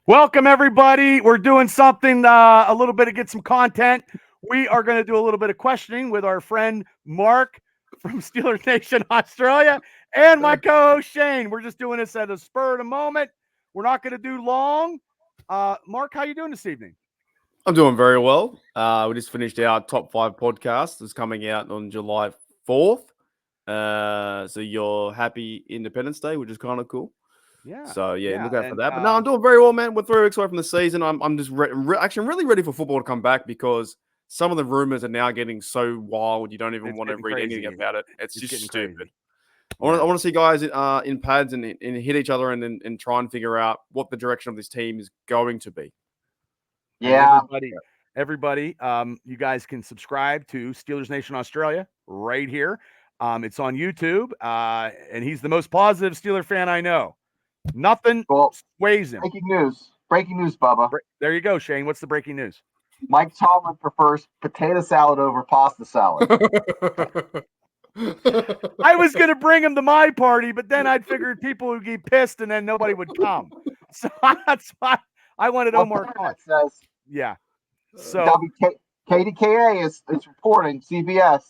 Welcome, everybody. We're doing something a little bit to get some content. We are going to do a little bit of questioning with our friend Mark from Steelers Nation Australia and my co-host Shane. We're just doing this at a spur of the moment. We're not going to do long. Mark, how you doing this evening? I'm doing very well. We just finished our top 5 podcast. It's coming out on July 4th. So you're happy Independence Day, which is kind of cool. Yeah. So look out for And that. But no, I'm doing very well, man. We're 3 weeks away from the season. I'm just actually really ready for football to come back because some of the rumors are now getting so wild. You don't even it's want to getting read crazy. anything about it. It's just getting stupid. crazy. I want to see guys in pads and hit each other and try and figure out what the direction of this team is going to be. Yeah. Everybody, you guys can subscribe to Steelers Nation Australia right here. It's on YouTube, and he's the most positive Steeler fan I know. Nothing sways him. Breaking news, Bubba. There you go, Shane. What's the breaking news? Mike Tomlin prefers potato salad over pasta salad. I was going to bring him to my party, but then I'd figured people would get pissed and then nobody would come. So that's why I wanted Omar Khan. Yeah. So KDKA is reporting CBS.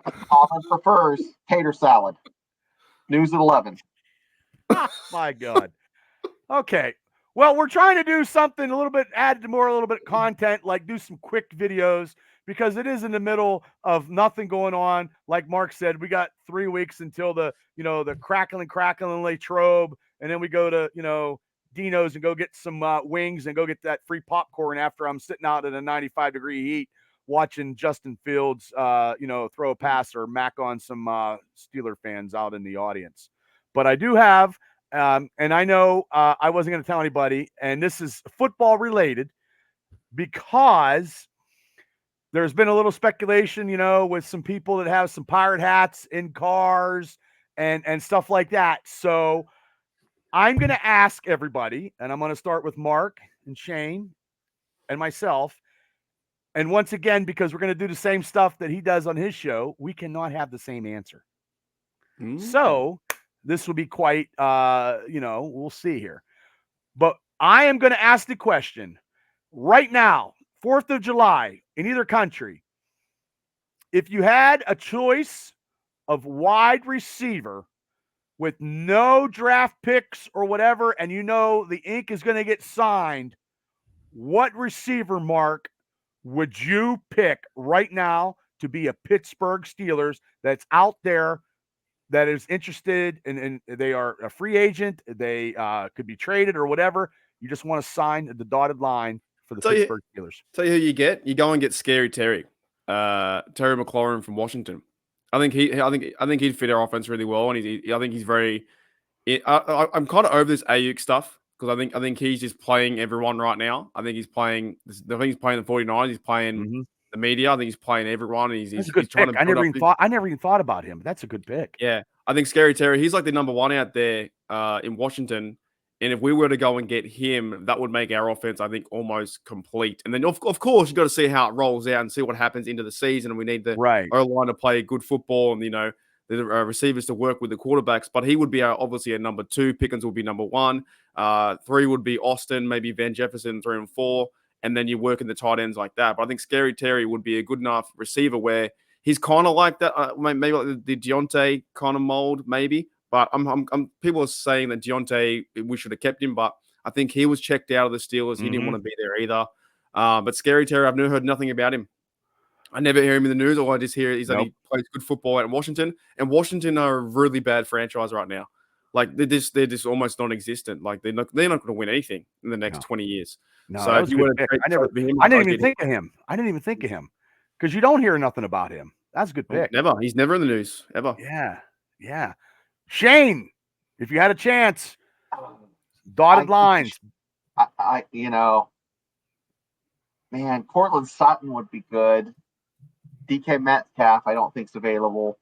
Tomlin prefers tater salad. News at 11. My God. Okay. Well, we're trying to do something a little bit, add a little bit of content, like do some quick videos because it is in the middle of nothing going on. Like Mark said, we got 3 weeks until the crackling Latrobe, and then we go to, Dino's and go get some wings and go get that free popcorn after I'm sitting out in a 95-degree heat watching Justin Fields, throw a pass or mac on some Steeler fans out in the audience. But I do have, and I know I wasn't going to tell anybody, and this is football related because there's been a little speculation, with some people that have some pirate hats in cars and stuff like that. So I'm going to ask everybody, and I'm going to start with Mark and Shane and myself. And once again, because we're going to do the same stuff that he does on his show, we cannot have the same answer. Mm-hmm. So this will be quite, we'll see here. But I am going to ask the question right now, 4th of July in either country. If you had a choice of wide receiver with no draft picks or whatever, and the ink is going to get signed, what receiver, Mark, would you pick right now to be a Pittsburgh Steelers that's out there that is interested and they are a free agent, they could be traded or whatever? You just want to sign the dotted line for the Pittsburgh Steelers. Tell you who you get. You go and get Scary Terry, Terry McLaurin from Washington. I think he'd fit our offense really well, and I think he's very. I'm kind of over this Ayuk stuff because I think he's just playing everyone right now. I think he's playing. I think he's playing the 49ers. He's playing the media. I think he's playing everyone. And he's trying to. I never even thought about him. That's a good pick. Yeah, I think Scary Terry. He's like the number one out there in Washington. And if we were to go and get him, that would make our offense, I think, almost complete. And then, of course, you've got to see how it rolls out and see what happens into the season. And we need the O-line to play good football and, the receivers to work with the quarterbacks. But he would be obviously a number 2. Pickens would be number 1. 3 would be Austin, maybe Van Jefferson, 3 and 4. And then you work in the tight ends like that. But I think Scary Terry would be a good enough receiver where he's kind of like that, maybe like the Deontay kind of mold, maybe. But people are saying that Deontay, we should have kept him, but I think he was checked out of the Steelers. He didn't want to be there either. But Scary Terry, I've never heard nothing about him. I never hear him in the news, or I just hear that he plays good football out in Washington. And Washington are a really bad franchise right now. Like they're just almost non-existent. Like they're not going to win anything in the next 20 years. No, so if you were to I didn't even think of him. I didn't even think of him because you don't hear nothing about him. That's a good pick. Never. He's never in the news ever. Yeah. Shane, if you had a chance, dotted lines. Cortland Sutton would be good. DK Metcalf, I don't think is available.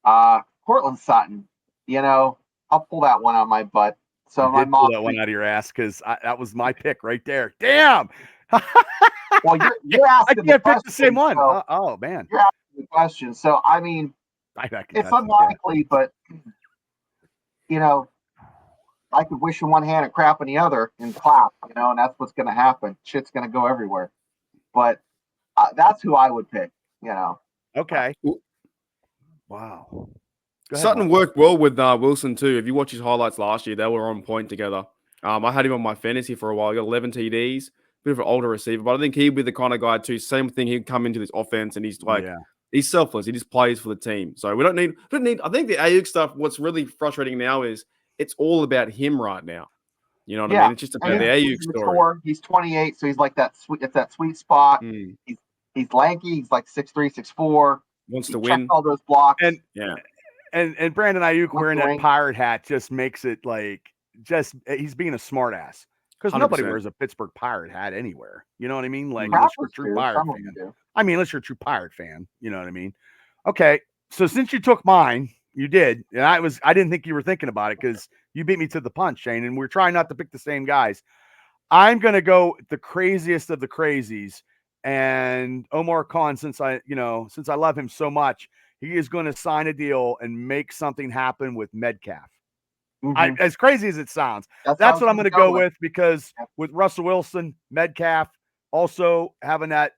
Cortland Sutton, I'll pull that one out of my butt. So my mom pull that one out of your ass because that was my pick right there. Damn. Well, you're asking. I can't pick the same one. So, oh man, you're asking the question. So I mean, it's unlikely, but I could wish in one hand and crap in the other and clap, and that's what's going to happen. Shit's going to go everywhere. But that's who I would pick. Okay. Wow. Go ahead, Sutton Mark. worked well with Wilson too. If you watch his highlights last year, they were on point together. I had him on my fantasy for a while. He got 11 TDs, bit of an older receiver, but I think he'd be the kind of guy too. Same thing, he'd come into this offense and he's like, he's selfless. He just plays for the team. So we don't need. I think the Ayuk stuff. What's really frustrating now is it's all about him right now. You know what I mean? It's just about the Ayuk story. He's 28, so he's like that sweet. It's that sweet spot. He's lanky. He's like 6'3", 6'4". Wants to win all those blocks. And and Brandon Ayuk wearing that pirate hat just makes it like he's being a smart ass because nobody wears a Pittsburgh Pirate hat anywhere. You know what I mean? Like unless you're a true Pirate fan. I mean, unless you're a true Pirate fan. You know what I mean? Okay, so since you took mine, you did, and I didn't think you were thinking about it because you beat me to the punch, Shane, and we're trying not to pick the same guys. I'm gonna go the craziest of the crazies, and Omar Khan, since I love him so much, he is going to sign a deal and make something happen with Metcalf. As crazy as it sounds, that's what I'm going to go with because with Russell Wilson, Metcalf also having that,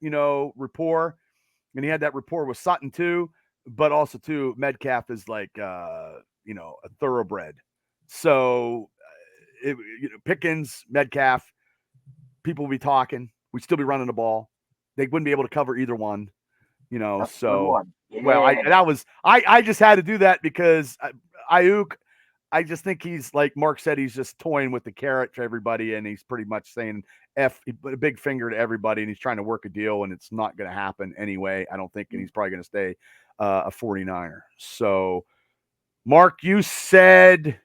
rapport, and he had that rapport with Sutton too, but also too, Metcalf is like, a thoroughbred. So Pickens, Metcalf, people will be talking. We'd still be running the ball. They wouldn't be able to cover either one, so. Well, I just had to do that because Ayuk, I just think he's like Mark said, he's just toying with the carrot to everybody, and he's pretty much saying a big finger to everybody, and he's trying to work a deal, and it's not going to happen anyway, I don't think, and he's probably going to stay a 49er. So, Mark, you said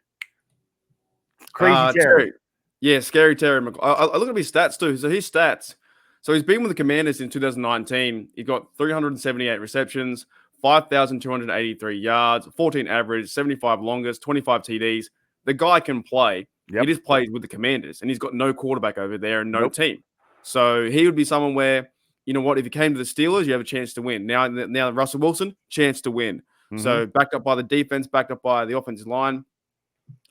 Crazy Terry. Yeah, Scary Terry. I look at his stats too. So his stats. So he's been with the Commanders in 2019. He got 378 receptions, 5,283 yards, 14 average, 75 longest, 25 TDs. The guy can play. He just plays with the Commanders, and he's got no quarterback over there and no team. So he would be someone where, you know what, if you came to the Steelers, you have a chance to win. Now Russell Wilson, chance to win. So backed up by the defense, backed up by the offensive line.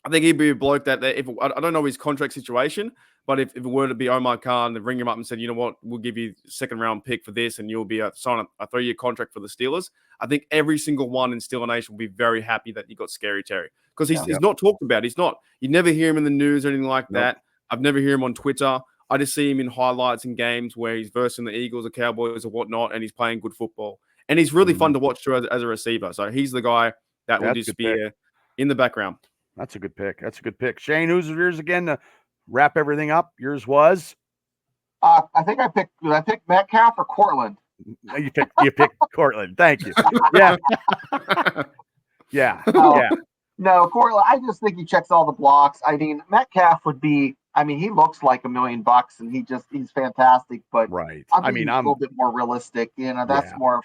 I think he'd be a bloke that if I don't know his contract situation, but if it were to be Omar Khan, they ring him up and said, you know what, we'll give you a second-round pick for this, and you'll be sign a 3-year contract for the Steelers. I think every single one in Steeler Nation will be very happy that you got Scary Terry because he's not talked about. You never hear him in the news or anything like that. I've never hear him on Twitter. I just see him in highlights in games where he's versing the Eagles or Cowboys or whatnot, and he's playing good football. And he's really fun to watch too as a receiver. So he's the guy that will just be in the background. That's a good pick. Shane, who's yours again to wrap everything up? Yours was? I think I picked Metcalf or Cortland. You picked Cortland. Thank you. Yeah. Yeah. No, Cortland, I just think he checks all the blocks. I mean, Metcalf would be, he looks like $1 million and he's fantastic, but I'm a little bit more realistic. That's more.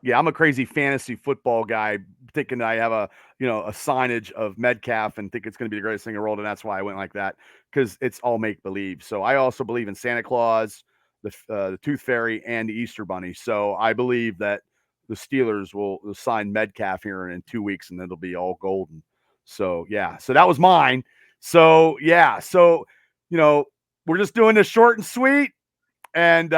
Yeah, I'm a crazy fantasy football guy thinking I have a signage of Metcalf and think it's going to be the greatest thing in the world. And that's why I went like that because it's all make believe. So I also believe in Santa Claus, the Tooth Fairy, and the Easter Bunny. So I believe that the Steelers will sign Metcalf here in 2 weeks and it'll be all golden. So, yeah. So that was mine. So, yeah. So, we're just doing this short and sweet and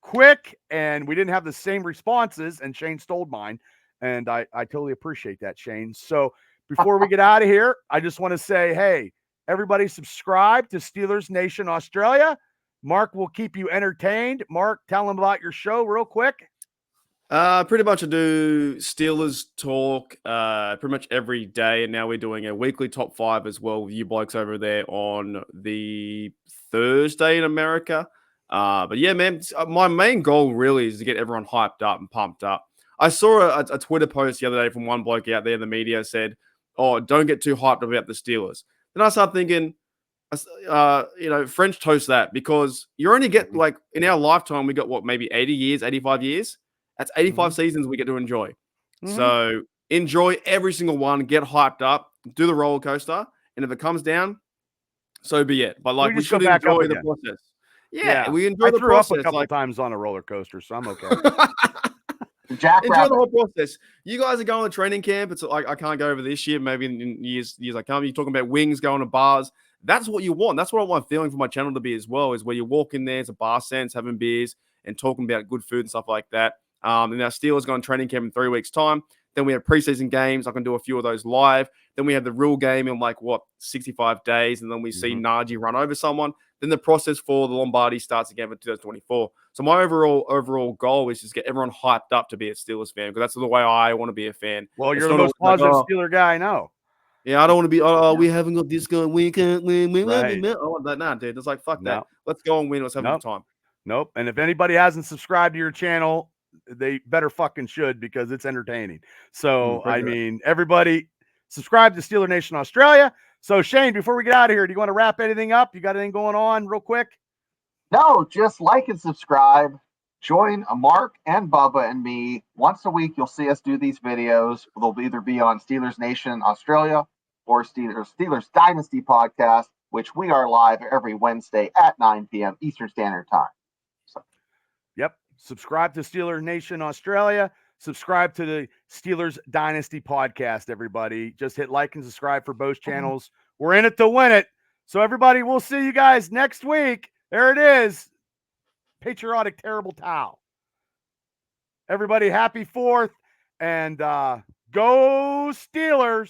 quick, and we didn't have the same responses, and Shane stole mine, and I totally appreciate that, Shane. So before we get out of here, I just want to say, hey, everybody subscribe to Steelers Nation Australia. Mark will keep you entertained. Mark, tell them about your show real quick. Pretty much I do Steelers talk pretty much every day, and now we're doing a weekly top 5 as well with you blokes over there on the Thursday in America. But yeah, man, my main goal really is to get everyone hyped up and pumped up. I saw a Twitter post the other day from one bloke out there in the media said, "Oh, don't get too hyped about the Steelers." Then I started thinking, French toast that, because you only get, like, in our lifetime, we got what, maybe 80 years, 85 years. That's 85 seasons we get to enjoy. So enjoy every single one, get hyped up, do the roller coaster, and if it comes down, so be it. But like, we should enjoy the process. Yeah, we enjoy the process. I threw up a couple times on a roller coaster, so I'm okay. Enjoy the whole process. You guys are going to training camp. It's like I can't go over this year. Maybe in years I come. You're talking about wings, going to bars. That's what you want. That's what I want feeling for my channel to be as well. Is where you walk in there, it's a bar sense, having beers and talking about good food and stuff like that. And our Steelers go on training camp in 3 weeks' time. Then we have preseason games. I can do a few of those live. Then we have the real game in 65 days. And then we see Najee run over someone. Then the process for the Lombardi starts again for 2024. So my overall goal is just get everyone hyped up to be a Steelers fan, because that's the way I want to be a fan. Well, you're the most positive Steeler guy I know. Yeah, I don't want to be, we haven't got this good. We can't win. I want that. Nah, dude. It's like, fuck that. Let's go and win. Let's have a good time. Nope. And if anybody hasn't subscribed to your channel, they better fucking should, because it's entertaining. So, I mean, everybody subscribe to Steeler Nation Australia. So, Shane, before we get out of here, do you want to wrap anything up? You got anything going on real quick? No, just like and subscribe. Join Mark and Bubba and me. Once a week, you'll see us do these videos. They'll either be on Steelers Nation Australia or Steelers Dynasty podcast, which we are live every Wednesday at 9 p.m. Eastern Standard Time. So. Yep. Subscribe to Steelers Nation Australia. Subscribe to the Steelers Dynasty podcast, everybody. Just hit like and subscribe for both channels. We're in it to win it. So, everybody, we'll see you guys next week. There it is. Patriotic terrible towel. Everybody, happy 4th, and go Steelers.